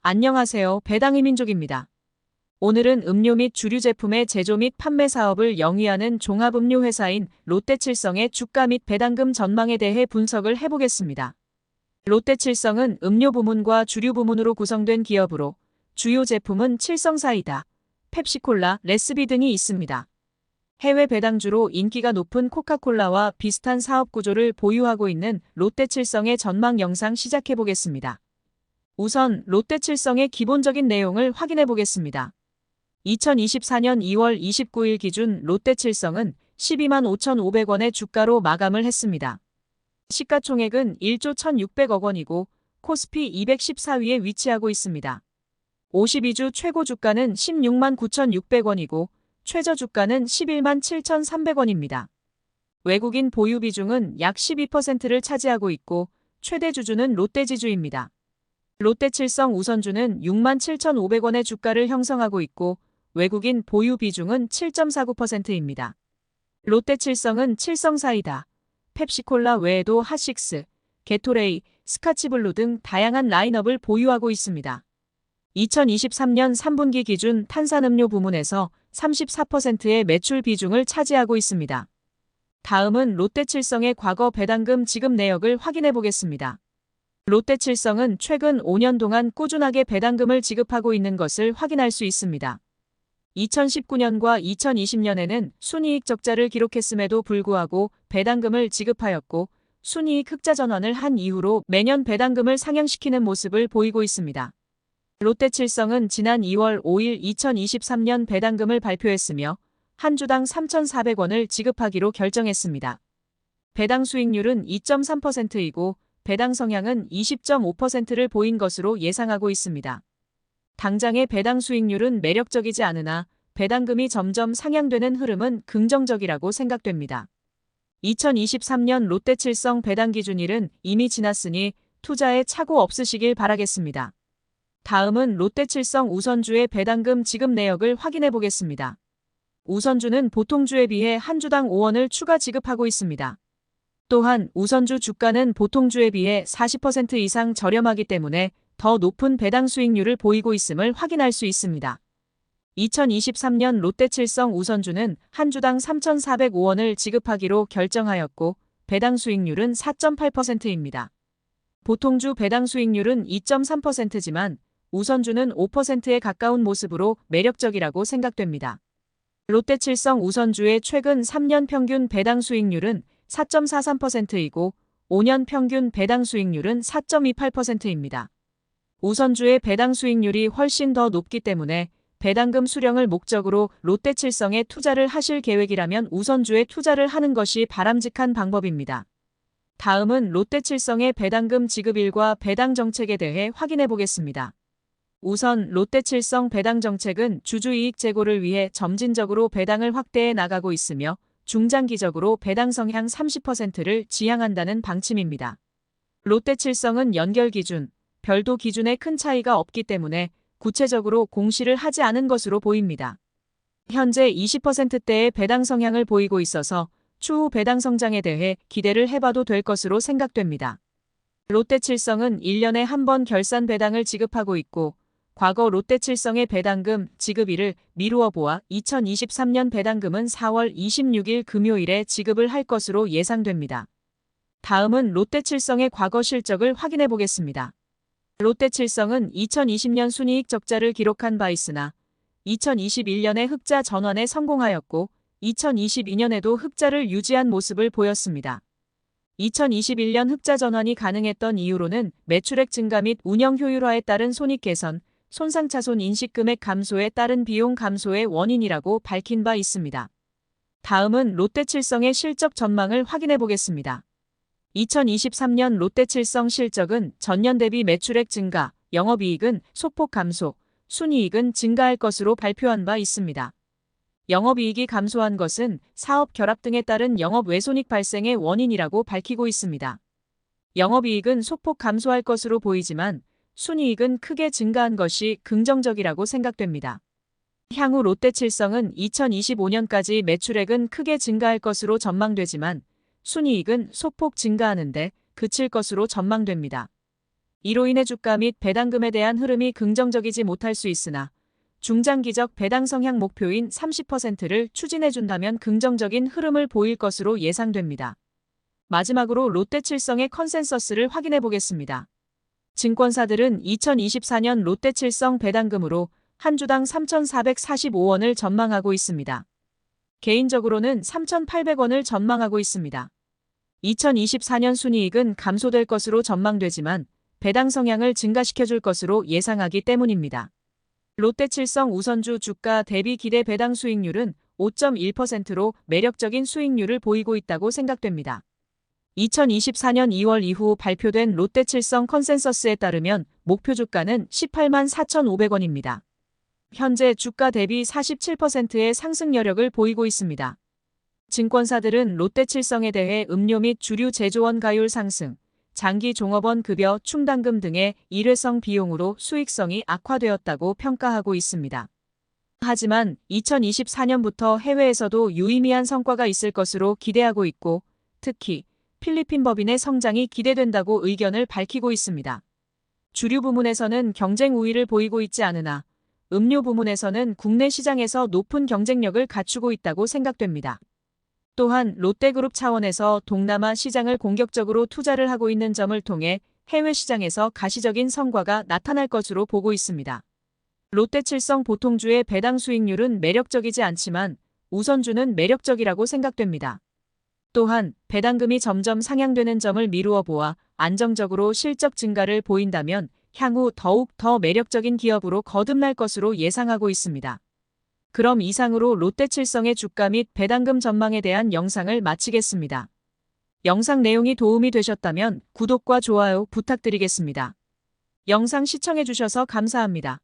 안녕하세요. 배당의 민족입니다. 오늘은 음료 및 주류 제품의 제조 및 판매 사업을 영위하는 종합음료 회사인 롯데칠성의 주가 및 배당금 전망에 대해 분석을 해보겠습니다. 롯데칠성은 음료 부문과 주류 부문으로 구성된 기업으로 주요 제품은 칠성사이다, 펩시콜라, 레스비 등이 있습니다. 해외 배당주로 인기가 높은 코카콜라와 비슷한 사업 구조를 보유하고 있는 롯데칠성의 전망 영상 시작해보겠습니다. 우선 롯데칠성의 기본적인 내용을 확인해 보겠습니다. 2024년 2월 29일 기준 롯데칠성은 12만 5,500원의 주가로 마감을 했습니다. 시가총액은 1조 1,600억 원이고 코스피 214위에 위치하고 있습니다. 52주 최고 주가는 16만 9,600원이고 최저 주가는 11만 7,300원입니다. 외국인 보유 비중은 약 12%를 차지하고 있고 최대 주주는 롯데지주입니다. 롯데칠성 우선주는 6만 7,500원의 주가를 형성하고 있고 외국인 보유 비중은 7.49%입니다. 롯데칠성은 칠성사이다, 펩시콜라 외에도 핫식스, 게토레이, 스카치블루 등 다양한 라인업을 보유하고 있습니다. 2023년 3분기 기준 탄산음료 부문에서 34%의 매출 비중을 차지하고 있습니다. 다음은 롯데칠성의 과거 배당금 지급 내역을 확인해 보겠습니다. 롯데칠성은 최근 5년 동안 꾸준하게 배당금을 지급하고 있는 것을 확인할 수 있습니다. 2019년과 2020년에는 순이익 적자를 기록했음에도 불구하고 배당금을 지급하였고 순이익 흑자 전환을 한 이후로 매년 배당금을 상향시키는 모습을 보이고 있습니다. 롯데칠성은 지난 2월 5일 2023년 배당금을 발표했으며 한 주당 3,400원을 지급하기로 결정했습니다. 배당 수익률은 2.3%이고 배당 성향은 20.5%를 보인 것으로 예상하고 있습니다. 당장의 배당 수익률은 매력적이지 않으나 배당금이 점점 상향되는 흐름은 긍정적이라고 생각됩니다. 2023년 롯데칠성 배당 기준일은 이미 지났으니 투자에 착오 없으시길 바라겠습니다. 다음은 롯데칠성 우선주의 배당금 지급 내역을 확인해 보겠습니다. 우선주는 보통주에 비해 한 주당 5원을 추가 지급하고 있습니다. 또한 우선주 주가는 보통주에 비해 40% 이상 저렴하기 때문에 더 높은 배당 수익률을 보이고 있음을 확인할 수 있습니다. 2023년 롯데칠성 우선주는 한 주당 3,405원을 지급하기로 결정하였고 배당 수익률은 4.8%입니다. 보통주 배당 수익률은 2.3%지만 우선주는 5%에 가까운 모습으로 매력적이라고 생각됩니다. 롯데칠성 우선주의 최근 3년 평균 배당 수익률은 4.43%이고 5년 평균 배당 수익률은 4.28%입니다. 우선주의 배당 수익률이 훨씬 더 높기 때문에 배당금 수령을 목적으로 롯데칠성에 투자를 하실 계획이라면 우선주에 투자를 하는 것이 바람직한 방법입니다. 다음은 롯데칠성의 배당금 지급일과 배당 정책에 대해 확인해 보겠습니다. 우선 롯데칠성 배당 정책은 주주이익 제고를 위해 점진적으로 배당을 확대해 나가고 있으며 중장기적으로 배당 성향 30%를 지향한다는 방침입니다. 롯데칠성은 연결 기준, 별도 기준에 큰 차이가 없기 때문에 구체적으로 공시를 하지 않은 것으로 보입니다. 현재 20%대의 배당 성향을 보이고 있어서 추후 배당 성장에 대해 기대를 해봐도 될 것으로 생각됩니다. 롯데칠성은 1년에 한 번 결산 배당을 지급하고 있고 과거 롯데칠성의 배당금 지급일을 미루어 보아 2023년 배당금은 4월 26일 금요일에 지급을 할 것으로 예상됩니다. 다음은 롯데칠성의 과거 실적을 확인해 보겠습니다. 롯데칠성은 2020년 순이익 적자를 기록한 바 있으나 2021년에 흑자 전환에 성공하였고 2022년에도 흑자를 유지한 모습을 보였습니다. 2021년 흑자 전환이 가능했던 이유로는 매출액 증가 및 운영 효율화에 따른 손익 개선, 손상차손 인식금액 감소에 따른 비용 감소의 원인이라고 밝힌 바 있습니다. 다음은 롯데칠성의 실적 전망을 확인해 보겠습니다. 2023년 롯데칠성 실적은 전년 대비 매출액 증가, 영업이익은 소폭 감소, 순이익은 증가할 것으로 발표한 바 있습니다. 영업이익이 감소한 것은 사업 결합 등에 따른 영업 외손익 발생의 원인이라고 밝히고 있습니다. 영업이익은 소폭 감소할 것으로 보이지만 순이익은 크게 증가한 것이 긍정적이라고 생각됩니다. 향후 롯데칠성은 2025년까지 매출액은 크게 증가할 것으로 전망되지만 순이익은 소폭 증가하는데 그칠 것으로 전망됩니다. 이로 인해 주가 및 배당금에 대한 흐름이 긍정적이지 못할 수 있으나 중장기적 배당 성향 목표인 30%를 추진해준다면 긍정적인 흐름을 보일 것으로 예상됩니다. 마지막으로 롯데칠성의 컨센서스를 확인해 보겠습니다. 증권사들은 2024년 롯데칠성 배당금으로 한 주당 3,445원을 전망하고 있습니다. 개인적으로는 3,800원을 전망하고 있습니다. 2024년 순이익은 감소될 것으로 전망되지만 배당 성향을 증가시켜줄 것으로 예상하기 때문입니다. 롯데칠성 우선주 주가 대비 기대 배당 수익률은 5.1%로 매력적인 수익률을 보이고 있다고 생각됩니다. 2024년 2월 이후 발표된 롯데칠성 컨센서스에 따르면 목표 주가는 18만 4,500원입니다. 현재 주가 대비 47%의 상승 여력을 보이고 있습니다. 증권사들은 롯데칠성에 대해 음료 및 주류 제조원 가율 상승, 장기 종업원 급여 충당금 등의 일회성 비용으로 수익성이 악화되었다고 평가하고 있습니다. 하지만 2024년부터 해외에서도 유의미한 성과가 있을 것으로 기대하고 있고 특히 필리핀 법인의 성장이 기대된다고 의견을 밝히고 있습니다. 주류 부문에서는 경쟁 우위를 보이고 있지 않으나 음료 부문에서는 국내 시장에서 높은 경쟁력을 갖추고 있다고 생각됩니다. 또한 롯데그룹 차원에서 동남아 시장을 공격적으로 투자를 하고 있는 점을 통해 해외 시장에서 가시적인 성과가 나타날 것으로 보고 있습니다. 롯데칠성 보통주의 배당 수익률은 매력적이지 않지만 우선주는 매력적이라고 생각됩니다. 또한 배당금이 점점 상향되는 점을 미루어 보아 안정적으로 실적 증가를 보인다면 향후 더욱 더 매력적인 기업으로 거듭날 것으로 예상하고 있습니다. 그럼 이상으로 롯데칠성의 주가 및 배당금 전망에 대한 영상을 마치겠습니다. 영상 내용이 도움이 되셨다면 구독과 좋아요 부탁드리겠습니다. 영상 시청해주셔서 감사합니다.